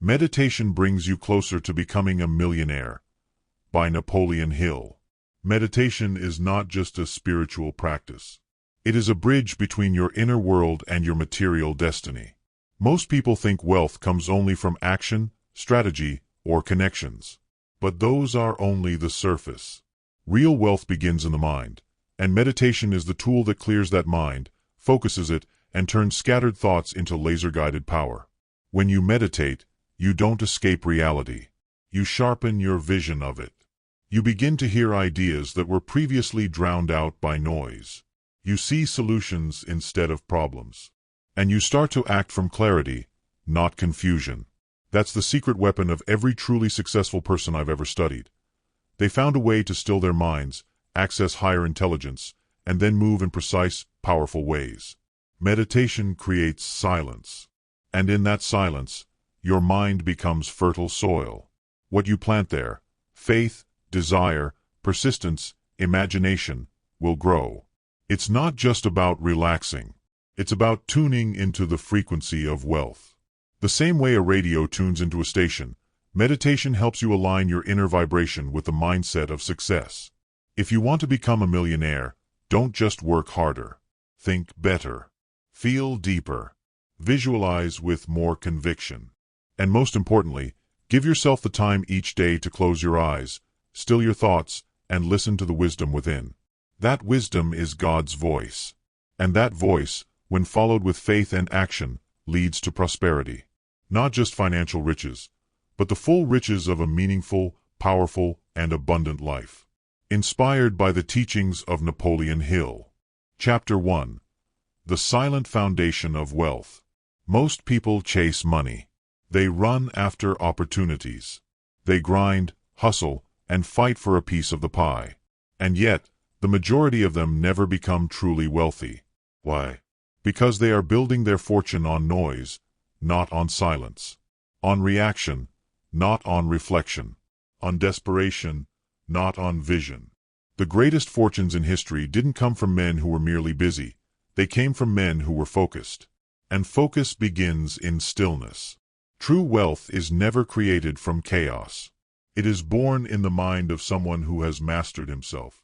Meditation brings you closer to becoming a millionaire. By Napoleon Hill. Meditation is not just a spiritual practice. It is a bridge between your inner world and your material destiny. Most people think wealth comes only from action, strategy, or connections. But those are only the surface. Real wealth begins in the mind, and meditation is the tool that clears that mind, focuses it, and turns scattered thoughts into laser-guided power. When you meditate, you don't escape reality. You sharpen your vision of it. You begin to hear ideas that were previously drowned out by noise. You see solutions instead of problems. And you start to act from clarity, not confusion. That's the secret weapon of every truly successful person I've ever studied. They found a way to still their minds, access higher intelligence, and then move in precise, powerful ways. Meditation creates silence. And in that silence, your mind becomes fertile soil. What you plant there, faith, desire, persistence, imagination, will grow. It's not just about relaxing. It's about tuning into the frequency of wealth. The same way a radio tunes into a station, meditation helps you align your inner vibration with the mindset of success. If you want to become a millionaire, don't just work harder. Think better. Feel deeper. Visualize with more conviction. And most importantly, give yourself the time each day to close your eyes, still your thoughts, and listen to the wisdom within. That wisdom is God's voice. And that voice, when followed with faith and action, leads to prosperity. Not just financial riches, but the full riches of a meaningful, powerful, and abundant life. Inspired by the teachings of Napoleon Hill. Chapter 1. The Silent Foundation of Wealth. Most people chase money. They run after opportunities. They grind, hustle, and fight for a piece of the pie. And yet, the majority of them never become truly wealthy. Why? Because they are building their fortune on noise, not on silence. On reaction, not on reflection. On desperation, not on vision. The greatest fortunes in history didn't come from men who were merely busy. They came from men who were focused. And focus begins in stillness. True wealth is never created from chaos. It is born in the mind of someone who has mastered himself.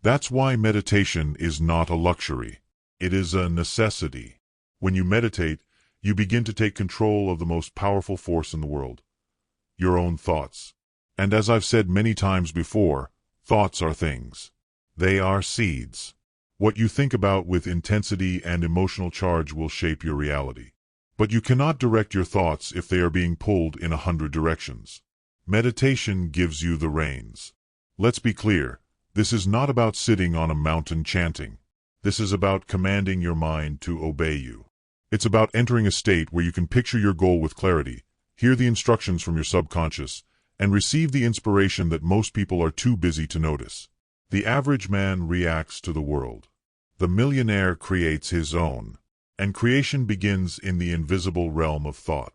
That's why meditation is not a luxury. It is a necessity. When you meditate, you begin to take control of the most powerful force in the world, your own thoughts. And as I've said many times before, thoughts are things. They are seeds. What you think about with intensity and emotional charge will shape your reality. But you cannot direct your thoughts if they are being pulled in 100 directions. Meditation gives you the reins. Let's be clear, this is not about sitting on a mountain chanting. This is about commanding your mind to obey you. It's about entering a state where you can picture your goal with clarity, hear the instructions from your subconscious, and receive the inspiration that most people are too busy to notice. The average man reacts to the world. The millionaire creates his own. And creation begins in the invisible realm of thought.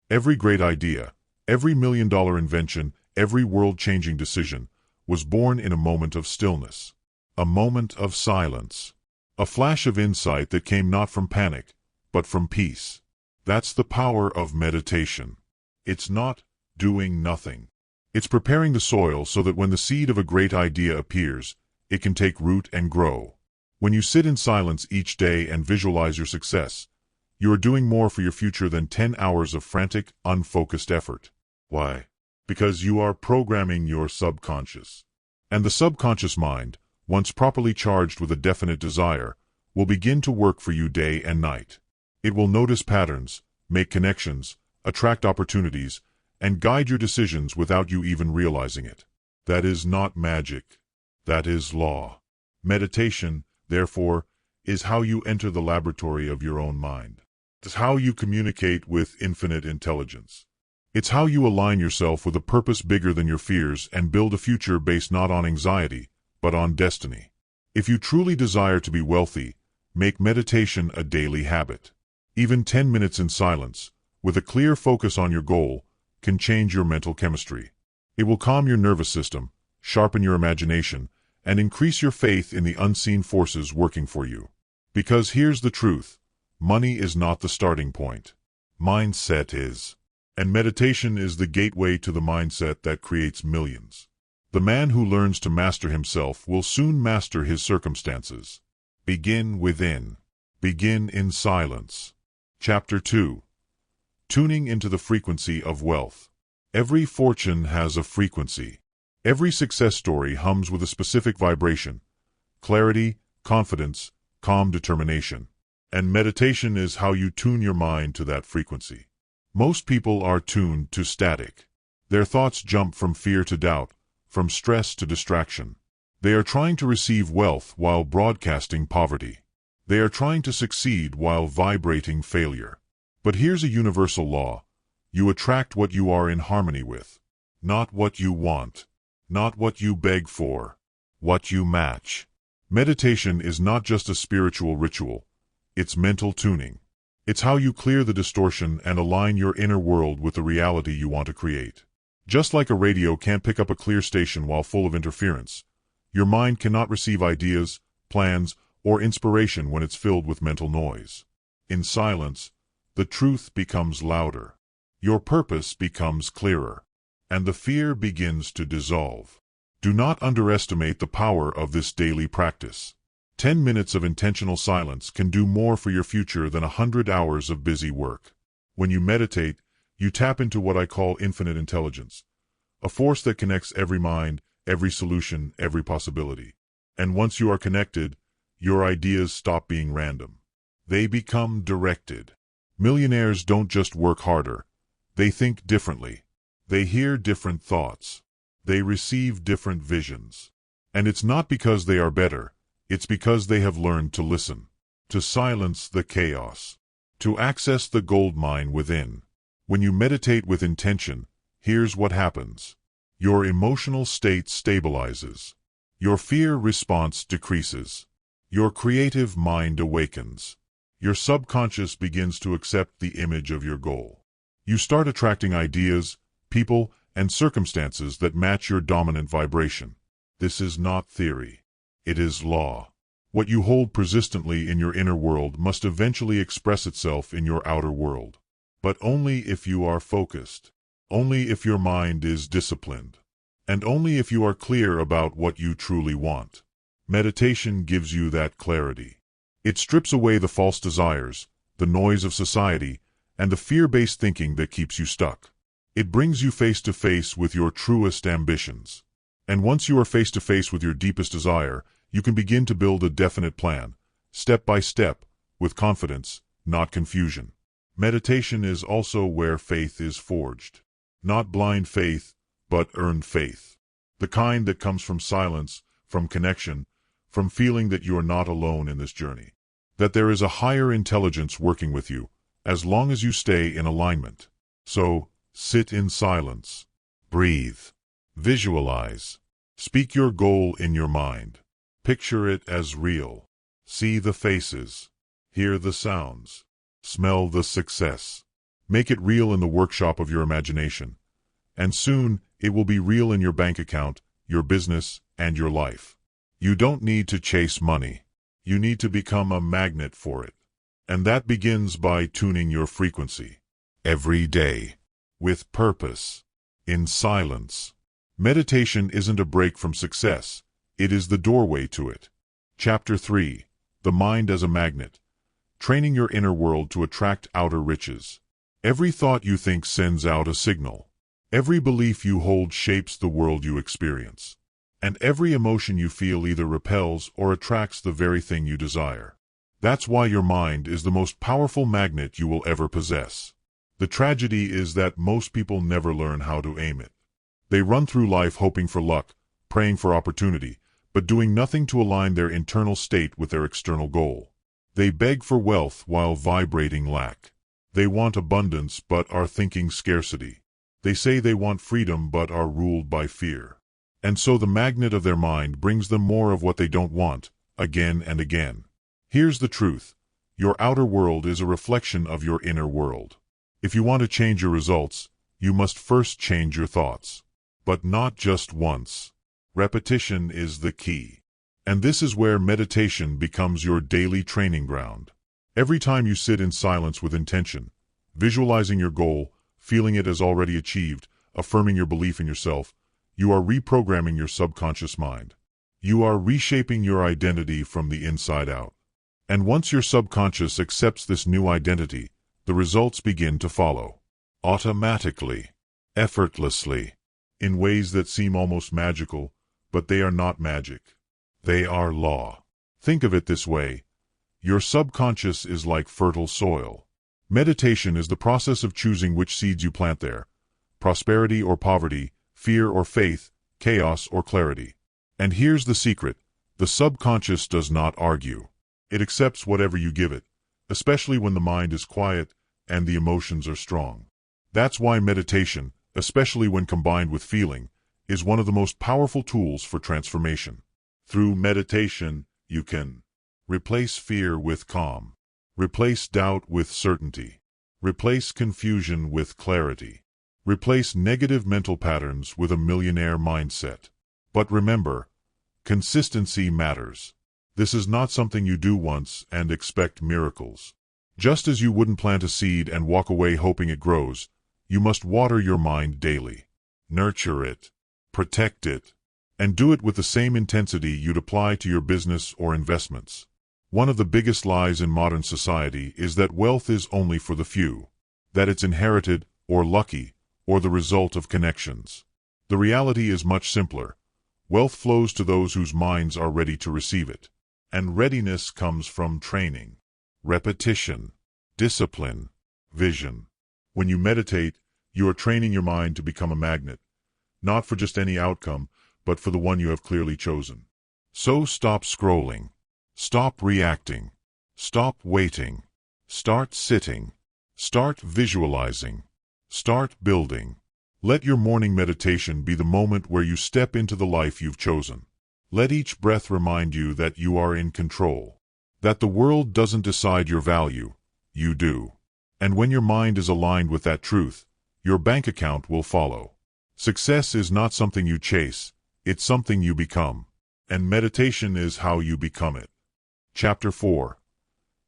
Every great idea, every million-dollar invention, every world-changing decision was born in a moment of stillness. A moment of silence. A flash of insight that came not from panic, but from peace. That's the power of meditation. It's not doing nothing. It's preparing the soil so that when the seed of a great idea appears, it can take root and grow. When you sit in silence each day and visualize your success, you are doing more for your future than 10 hours of frantic, unfocused effort. Why? Because you are programming your subconscious. And the subconscious mind, once properly charged with a definite desire, will begin to work for you day and night. It will notice patterns, make connections, attract opportunities, and guide your decisions without you even realizing it. That is not magic. That is law. Meditation, therefore, is how you enter the laboratory of your own mind. It's how you communicate with infinite intelligence. It's how you align yourself with a purpose bigger than your fears and build a future based not on anxiety, but on destiny. If you truly desire to be wealthy, make meditation a daily habit. Even 10 minutes in silence, with a clear focus on your goal, can change your mental chemistry. It will calm your nervous system, sharpen your imagination, and increase your faith in the unseen forces working for you. Because here's the truth, money is not the starting point. Mindset is. And meditation is the gateway to the mindset that creates millions. The man who learns to master himself will soon master his circumstances. Begin within. Begin in silence. Chapter 2. Tuning into the frequency of wealth. Every fortune has a frequency. Every success story hums with a specific vibration: clarity, confidence, calm determination. And meditation is how you tune your mind to that frequency. Most people are tuned to static. Their thoughts jump from fear to doubt, from stress to distraction. They are trying to receive wealth while broadcasting poverty. They are trying to succeed while vibrating failure. But here's a universal law. You attract what you are in harmony with. Not what you want. Not what you beg for. What you match. Meditation is not just a spiritual ritual. It's mental tuning. It's how you clear the distortion and align your inner world with the reality you want to create. Just like a radio can't pick up a clear station while full of interference, your mind cannot receive ideas, plans, or inspiration when it's filled with mental noise. In silence, the truth becomes louder. Your purpose becomes clearer. And the fear begins to dissolve. Do not underestimate the power of this daily practice. 10 minutes of intentional silence can do more for your future than 100 hours of busy work. When you meditate, you tap into what I call infinite intelligence, a force that connects every mind, every solution, every possibility. And once you are connected, your ideas stop being random. They become directed. Millionaires don't just work harder. They think differently. They hear different thoughts. They receive different visions. And it's not because they are better. It's because they have learned to listen, to silence the chaos, to access the gold mine within. When you meditate with intention, here's what happens. Your emotional state stabilizes. Your fear response decreases. Your creative mind awakens. Your subconscious begins to accept the image of your goal. You start attracting ideas, people, and circumstances that match your dominant vibration. This is not theory. It is law. What you hold persistently in your inner world must eventually express itself in your outer world. But only if you are focused. Only if your mind is disciplined. And only if you are clear about what you truly want. Meditation gives you that clarity. It strips away the false desires, the noise of society, and the fear-based thinking that keeps you stuck. It brings you face to face with your truest ambitions. And once you are face to face with your deepest desire, you can begin to build a definite plan, step by step, with confidence, not confusion. Meditation is also where faith is forged. Not blind faith, but earned faith. The kind that comes from silence, from connection, from feeling that you are not alone in this journey. That there is a higher intelligence working with you, as long as you stay in alignment. So, sit in silence. Breathe. Visualize. Speak your goal in your mind. Picture it as real. See the faces. Hear the sounds. Smell the success. Make it real in the workshop of your imagination. And soon, it will be real in your bank account, your business, and your life. You don't need to chase money. You need to become a magnet for it. And that begins by tuning your frequency. Every day. With purpose. In silence. Meditation isn't a break from success. It is the doorway to it. Chapter 3. The Mind as a Magnet. Training your inner world to attract outer riches. Every thought you think sends out a signal. Every belief you hold shapes the world you experience. And every emotion you feel either repels or attracts the very thing you desire. That's why your mind is the most powerful magnet you will ever possess. The tragedy is that most people never learn how to aim it. They run through life hoping for luck, praying for opportunity, but doing nothing to align their internal state with their external goal. They beg for wealth while vibrating lack. They want abundance but are thinking scarcity. They say they want freedom but are ruled by fear. And so the magnet of their mind brings them more of what they don't want, again and again. Here's the truth. Your outer world is a reflection of your inner world. If you want to change your results, you must first change your thoughts. But not just once. Repetition is the key. And this is where meditation becomes your daily training ground. Every time you sit in silence with intention, visualizing your goal, feeling it as already achieved, affirming your belief in yourself, you are reprogramming your subconscious mind. You are reshaping your identity from the inside out. And once your subconscious accepts this new identity, the results begin to follow. Automatically, effortlessly, in ways that seem almost magical, but they are not magic. They are law. Think of it this way. Your subconscious is like fertile soil. Meditation is the process of choosing which seeds you plant there. Prosperity or poverty, fear or faith, chaos or clarity. And here's the secret. The subconscious does not argue. It accepts whatever you give it, especially when the mind is quiet and the emotions are strong. That's why meditation, especially when combined with feeling, is one of the most powerful tools for transformation. Through meditation, you can replace fear with calm, replace doubt with certainty, replace confusion with clarity, replace negative mental patterns with a millionaire mindset. But remember, consistency matters. This is not something you do once and expect miracles. Just as you wouldn't plant a seed and walk away hoping it grows, you must water your mind daily. Nurture it, protect it, and do it with the same intensity you'd apply to your business or investments. One of the biggest lies in modern society is that wealth is only for the few, that it's inherited, or lucky, or the result of connections. The reality is much simpler. Wealth flows to those whose minds are ready to receive it. And readiness comes from training, repetition, discipline, vision. When you meditate, you are training your mind to become a magnet, not for just any outcome, but for the one you have clearly chosen. So stop scrolling, stop reacting, stop waiting, start sitting, start visualizing, start building. Let your morning meditation be the moment where you step into the life you've chosen. Let each breath remind you that you are in control, that the world doesn't decide your value, you do. And when your mind is aligned with that truth, your bank account will follow. Success is not something you chase, it's something you become. And meditation is how you become it. Chapter 4.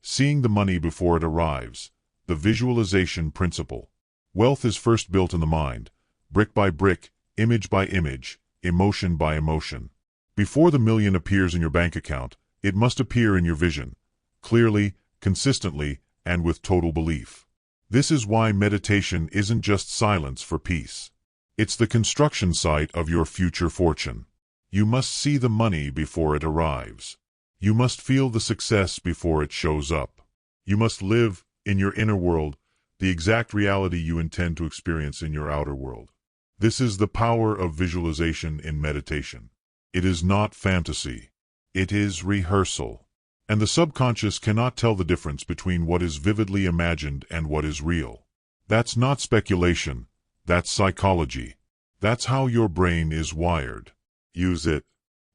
Seeing the money before it arrives, the visualization principle. Wealth is first built in the mind, brick by brick, image by image, emotion by emotion. Before the million appears in your bank account, it must appear in your vision, clearly, consistently, and with total belief. This is why meditation isn't just silence for peace. It's the construction site of your future fortune. You must see the money before it arrives. You must feel the success before it shows up. You must live, in your inner world, the exact reality you intend to experience in your outer world. This is the power of visualization in meditation. It is not fantasy. It is rehearsal. And the subconscious cannot tell the difference between what is vividly imagined and what is real. That's not speculation. That's psychology. That's how your brain is wired. Use it.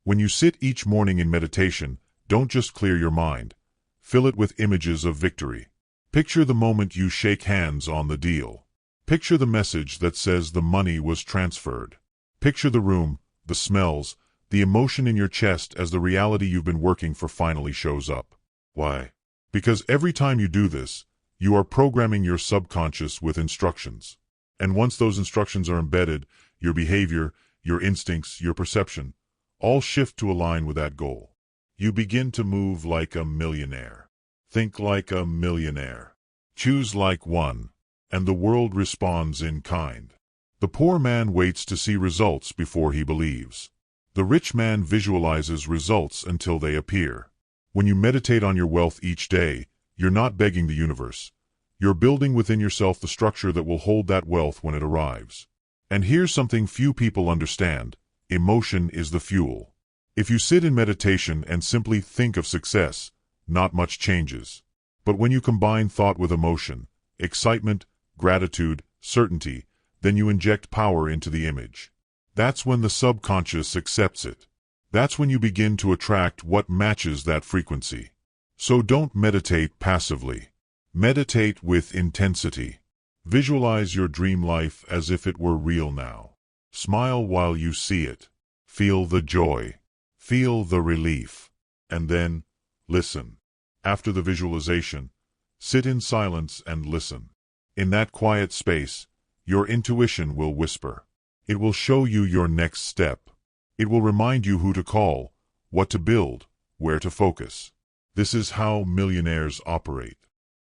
When you sit each morning in meditation, don't just clear your mind. Fill it with images of victory. Picture the moment you shake hands on the deal. Picture the message that says the money was transferred. Picture the room, the smells, the emotion in your chest as the reality you've been working for finally shows up. Why? Because every time you do this, you are programming your subconscious with instructions. And once those instructions are embedded, your behavior, your instincts, your perception, all shift to align with that goal. You begin to move like a millionaire. Think like a millionaire. Choose like one. And the world responds in kind. The poor man waits to see results before he believes. The rich man visualizes results until they appear. When you meditate on your wealth each day, you're not begging the universe. You're building within yourself the structure that will hold that wealth when it arrives. And here's something few people understand. Emotion is the fuel. If you sit in meditation and simply think of success, not much changes. But when you combine thought with emotion, excitement, gratitude, certainty, then you inject power into the image. That's when the subconscious accepts it. That's when you begin to attract what matches that frequency. So don't meditate passively. Meditate with intensity. Visualize your dream life as if it were real now. Smile while you see it. Feel the joy. Feel the relief. And then, listen. After the visualization, sit in silence and listen. In that quiet space, your intuition will whisper. It will show you your next step. It will remind you who to call, what to build, where to focus. This is how millionaires operate.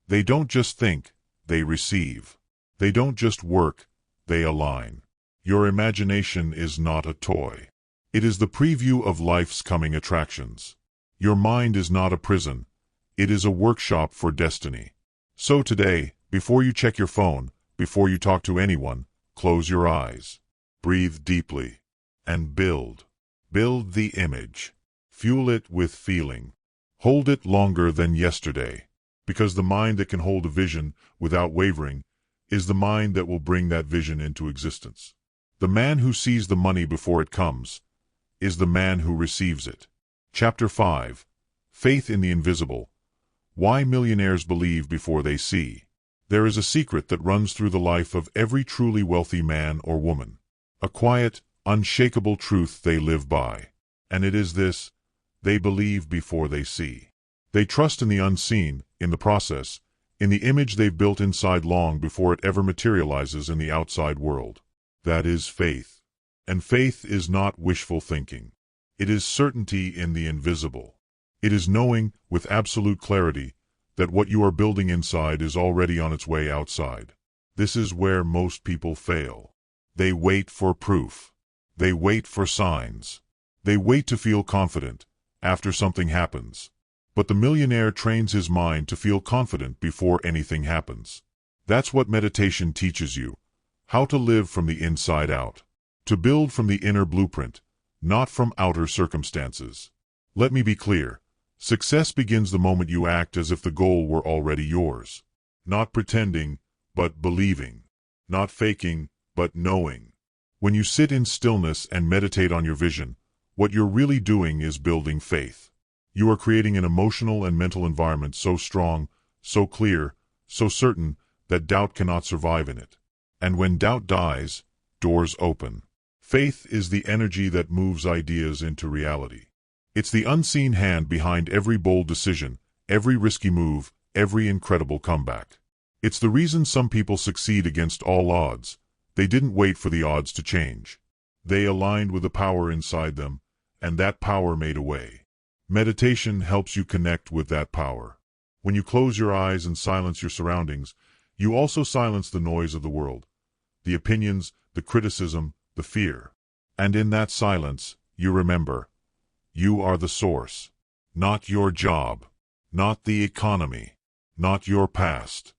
They don't just think, they receive. They don't just work, they align. Your imagination is not a toy. It is the preview of life's coming attractions. Your mind is not a prison. It is a workshop for destiny. So today, before you check your phone, before you talk to anyone, close your eyes. Breathe deeply. And build. Build the image. Fuel it with feeling. Hold it longer than yesterday. Because the mind that can hold a vision without wavering is the mind that will bring that vision into existence. The man who sees the money before it comes is the man who receives it. Chapter 5. Faith in the Invisible. Why millionaires believe before they see. There is a secret that runs through the life of every truly wealthy man or woman. A quiet, unshakable truth they live by. And it is this: they believe before they see. They trust in the unseen, in the process, in the image they've built inside long before it ever materializes in the outside world. That is faith. And faith is not wishful thinking. It is certainty in the invisible. It is knowing, with absolute clarity, that what you are building inside is already on its way outside. This is where most people fail. They wait for proof. They wait for signs. They wait to feel confident after something happens. But the millionaire trains his mind to feel confident before anything happens. That's what meditation teaches you. How to live from the inside out. To build from the inner blueprint, not from outer circumstances. Let me be clear. Success begins the moment you act as if the goal were already yours. Not pretending, but believing. Not faking, but knowing. When you sit in stillness and meditate on your vision, what you're really doing is building faith. You are creating an emotional and mental environment so strong, so clear, so certain, that doubt cannot survive in it. And when doubt dies, doors open. Faith is the energy that moves ideas into reality. It's the unseen hand behind every bold decision, every risky move, every incredible comeback. It's the reason some people succeed against all odds. They didn't wait for the odds to change. They aligned with the power inside them, and that power made a way. Meditation helps you connect with that power. When you close your eyes and silence your surroundings, you also silence the noise of the world, the opinions, the criticism, the fear. And in that silence, you remember, you are the source. Not your job. Not the economy. Not your past.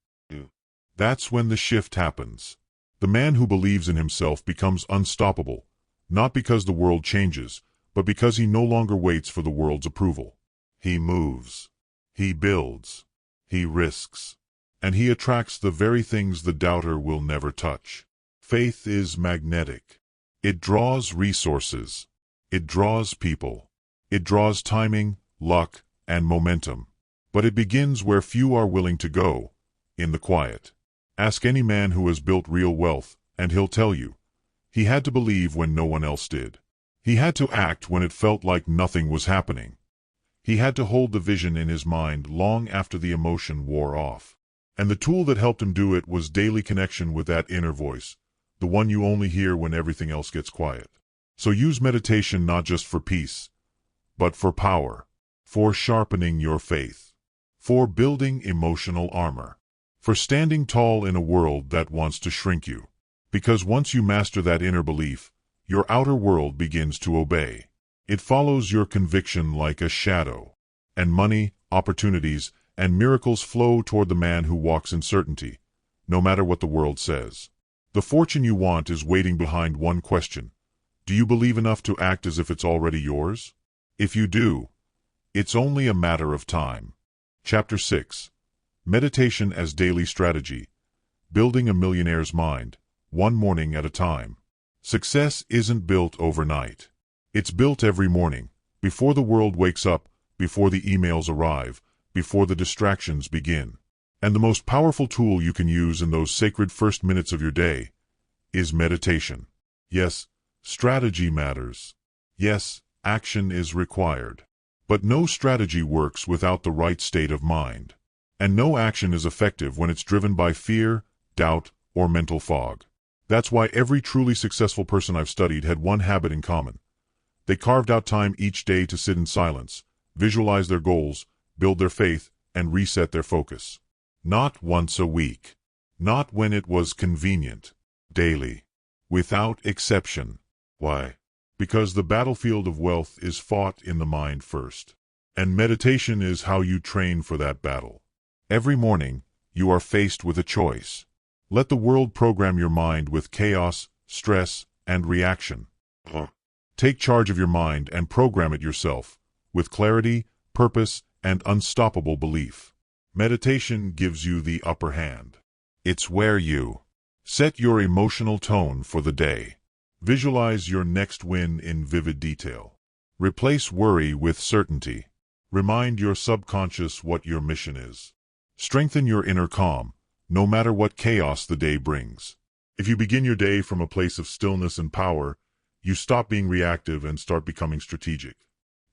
That's when the shift happens. The man who believes in himself becomes unstoppable, not because the world changes, but because he no longer waits for the world's approval. He moves. He builds. He risks. And he attracts the very things the doubter will never touch. Faith is magnetic. It draws resources. It draws people. It draws timing, luck, and momentum. But it begins where few are willing to go, in the quiet. Ask any man who has built real wealth, and he'll tell you. He had to believe when no one else did. He had to act when it felt like nothing was happening. He had to hold the vision in his mind long after the emotion wore off. And the tool that helped him do it was daily connection with that inner voice, the one you only hear when everything else gets quiet. So use meditation not just for peace, but for power, for sharpening your faith, for building emotional armor, for standing tall in a world that wants to shrink you. Because once you master that inner belief, your outer world begins to obey. It follows your conviction like a shadow. And money, opportunities, and miracles flow toward the man who walks in certainty, no matter what the world says. The fortune you want is waiting behind one question. Do you believe enough to act as if it's already yours? If you do, it's only a matter of time. Chapter 6. Meditation as Daily Strategy. Building a Millionaire's Mind, one morning at a time. Success isn't built overnight. It's built every morning, before the world wakes up, before the emails arrive, before the distractions begin. And the most powerful tool you can use in those sacred first minutes of your day is meditation. Yes, strategy matters. Yes, action is required. But no strategy works without the right state of mind. And no action is effective when it's driven by fear, doubt, or mental fog. That's why every truly successful person I've studied had one habit in common. They carved out time each day to sit in silence, visualize their goals, build their faith, and reset their focus. Not once a week. Not when it was convenient. Daily. Without exception. Why? Because the battlefield of wealth is fought in the mind first. And meditation is how you train for that battle. Every morning, you are faced with a choice. Let the world program your mind with chaos, stress, and reaction. Take charge of your mind and program it yourself, with clarity, purpose, and unstoppable belief. Meditation gives you the upper hand. It's where you set your emotional tone for the day. Visualize your next win in vivid detail. Replace worry with certainty. Remind your subconscious what your mission is. Strengthen your inner calm, no matter what chaos the day brings. If you begin your day from a place of stillness and power, you stop being reactive and start becoming strategic.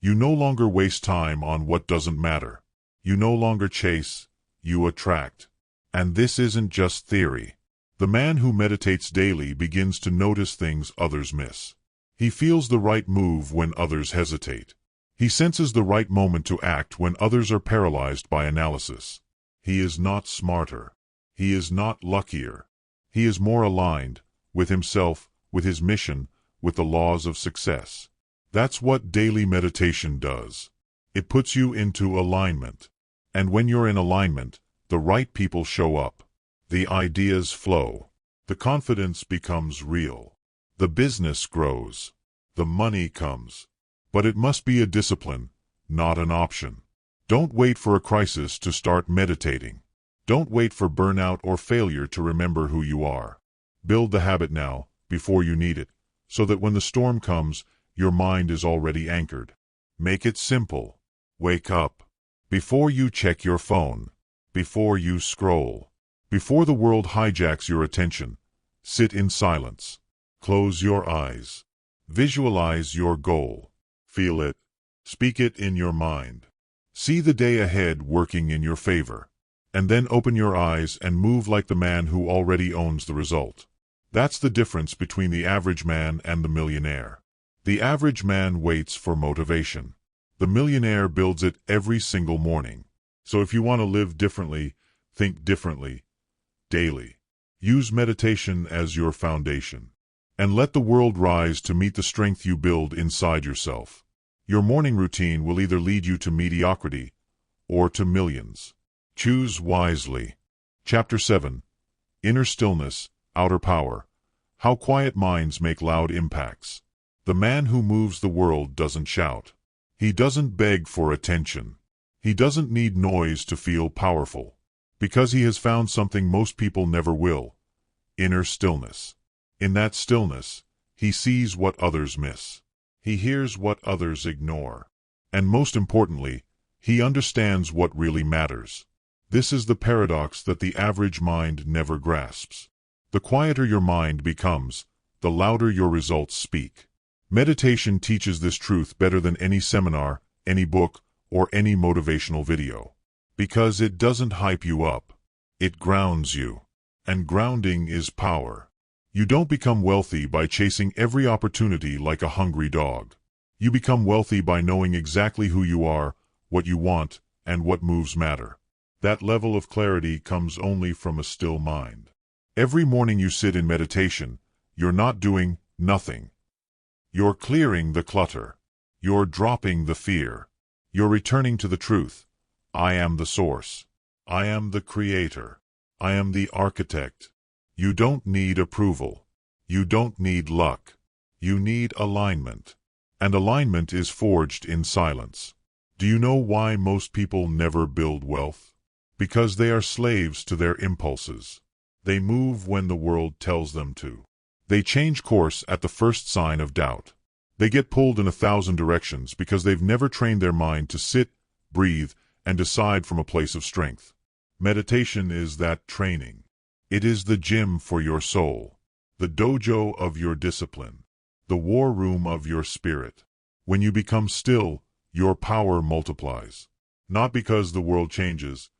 You no longer waste time on what doesn't matter. You no longer chase, you attract. And this isn't just theory. The man who meditates daily begins to notice things others miss. He feels the right move when others hesitate. He senses the right moment to act when others are paralyzed by analysis. He is not smarter. He is not luckier. He is more aligned with himself, with his mission, with the laws of success. That's what daily meditation does. It puts you into alignment. And when you're in alignment, the right people show up. The ideas flow. The confidence becomes real. The business grows. The money comes. But it must be a discipline, not an option. Don't wait for a crisis to start meditating. Don't wait for burnout or failure to remember who you are. Build the habit now, before you need it, so that when the storm comes, your mind is already anchored. Make it simple. Wake up. Before you check your phone. Before you scroll. Before the world hijacks your attention, sit in silence. Close your eyes. Visualize your goal. Feel it. Speak it in your mind. See the day ahead working in your favor. And then open your eyes and move like the man who already owns the result. That's the difference between the average man and the millionaire. The average man waits for motivation. The millionaire builds it every single morning. So if you want to live differently, think differently, daily. Use meditation as your foundation. And let the world rise to meet the strength you build inside yourself. Your morning routine will either lead you to mediocrity or to millions. Choose wisely. Chapter 7. Inner Stillness, Outer Power. How Quiet Minds Make Loud Impacts. The man who moves the world doesn't shout. He doesn't beg for attention. He doesn't need noise to feel powerful. Because he has found something most people never will. Inner stillness. In that stillness, he sees what others miss. He hears what others ignore. And most importantly, he understands what really matters. This is the paradox that the average mind never grasps. The quieter your mind becomes, the louder your results speak. Meditation teaches this truth better than any seminar, any book, or any motivational video. Because it doesn't hype you up. It grounds you. And grounding is power. You don't become wealthy by chasing every opportunity like a hungry dog. You become wealthy by knowing exactly who you are, what you want, and what moves matter. That level of clarity comes only from a still mind. Every morning you sit in meditation, you're not doing nothing. You're clearing the clutter. You're dropping the fear. You're returning to the truth. I am the source. I am the creator. I am the architect. You don't need approval. You don't need luck. You need alignment. And alignment is forged in silence. Do you know why most people never build wealth? Because they are slaves to their impulses. They move when the world tells them to. They change course at the first sign of doubt. They get pulled in 1,000 directions because they've never trained their mind to sit, breathe, and decide from a place of strength. Meditation is that training. It is the gym for your soul, the dojo of your discipline, the war room of your spirit. When you become still, your power multiplies. Not because the world changes,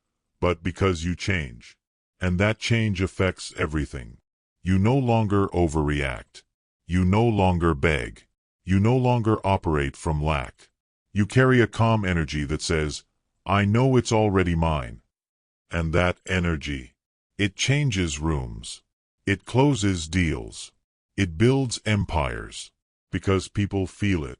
but because you change. And that change affects everything. You no longer overreact. You no longer beg. You no longer operate from lack. You carry a calm energy that says, I know it's already mine. And that energy, it changes rooms. It closes deals. It builds empires. Because people feel it.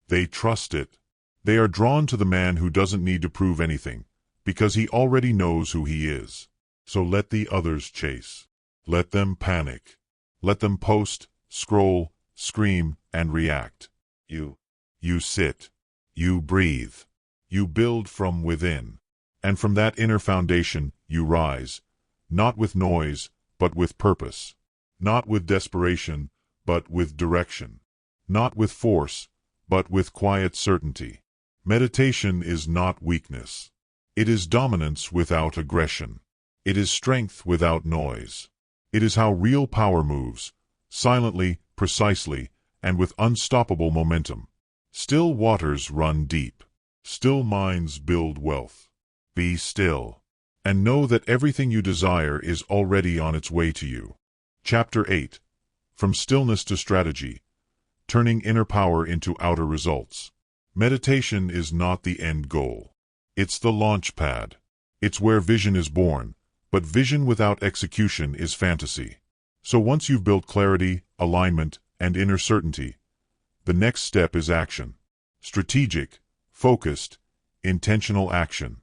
They trust it. They are drawn to the man who doesn't need to prove anything, because he already knows who he is. So let the others chase. Let them panic. Let them post, scroll, scream, and react. You sit. You breathe. You build from within. And from that inner foundation, you rise, not with noise, but with purpose. Not with desperation, but with direction. Not with force, but with quiet certainty. Meditation is not weakness. It is dominance without aggression. It is strength without noise. It is how real power moves, silently, precisely, and with unstoppable momentum. Still waters run deep. Still minds build wealth. Be still, and know that everything you desire is already on its way to you. Chapter 8. From Stillness to Strategy. Turning inner power into outer results. Meditation is not the end goal. It's the launch pad. It's where vision is born, but vision without execution is fantasy. So once you've built clarity, alignment, and inner certainty, the next step is action. Strategic, focused, intentional action.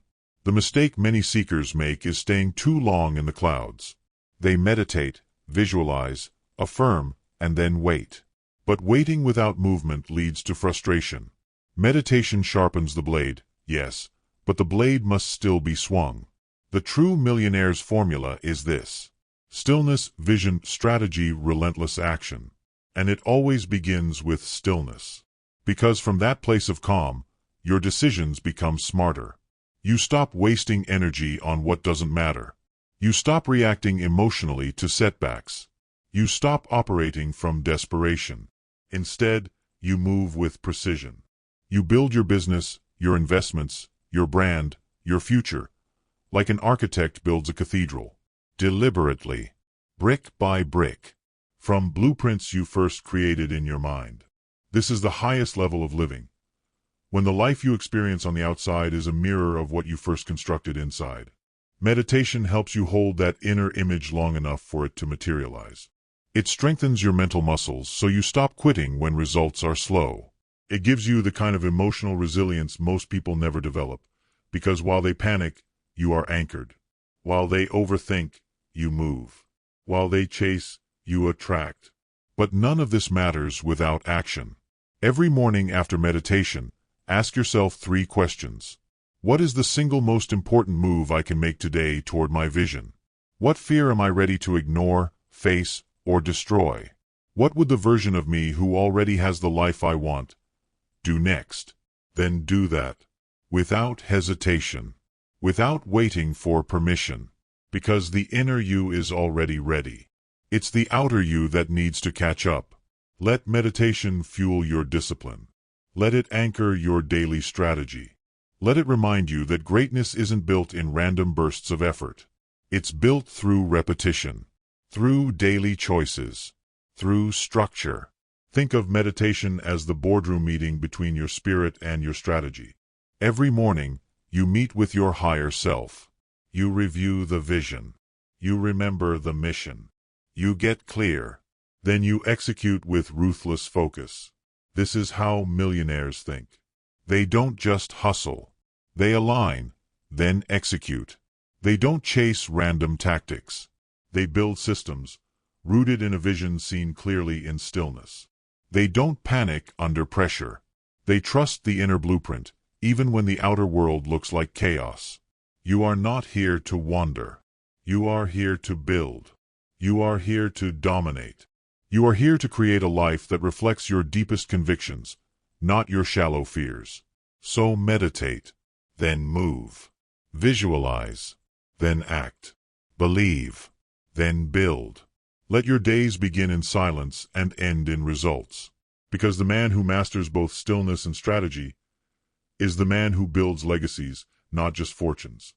The mistake many seekers make is staying too long in the clouds. They meditate, visualize, affirm, and then wait. But waiting without movement leads to frustration. Meditation sharpens the blade, yes, but the blade must still be swung. The true millionaire's formula is this: stillness, vision, strategy, relentless action. And it always begins with stillness. Because from that place of calm, your decisions become smarter. You stop wasting energy on what doesn't matter. You stop reacting emotionally to setbacks. You stop operating from desperation. Instead, you move with precision. You build your business, your investments, your brand, your future, like an architect builds a cathedral. Deliberately, brick by brick, from blueprints you first created in your mind. This is the highest level of living, when the life you experience on the outside is a mirror of what you first constructed inside. Meditation helps you hold that inner image long enough for it to materialize. It strengthens your mental muscles so you stop quitting when results are slow. It gives you the kind of emotional resilience most people never develop, because while they panic, you are anchored. While they overthink, you move. While they chase, you attract. But none of this matters without action. Every morning after meditation, ask yourself 3 questions. What is the single most important move I can make today toward my vision? What fear am I ready to ignore, face, or destroy? What would the version of me who already has the life I want do next? Then do that. Without hesitation. Without waiting for permission. Because the inner you is already ready. It's the outer you that needs to catch up. Let meditation fuel your discipline. Let it anchor your daily strategy. Let it remind you that greatness isn't built in random bursts of effort. It's built through repetition, through daily choices, through structure. Think of meditation as the boardroom meeting between your spirit and your strategy. Every morning, you meet with your higher self. You review the vision. You remember the mission. You get clear. Then you execute with ruthless focus. This is how millionaires think. They don't just hustle. They align, then execute. They don't chase random tactics. They build systems, rooted in a vision seen clearly in stillness. They don't panic under pressure. They trust the inner blueprint, even when the outer world looks like chaos. You are not here to wander. You are here to build. You are here to dominate. You are here to create a life that reflects your deepest convictions, not your shallow fears. So meditate, then move. Visualize, then act. Believe, then build. Let your days begin in silence and end in results. Because the man who masters both stillness and strategy is the man who builds legacies, not just fortunes.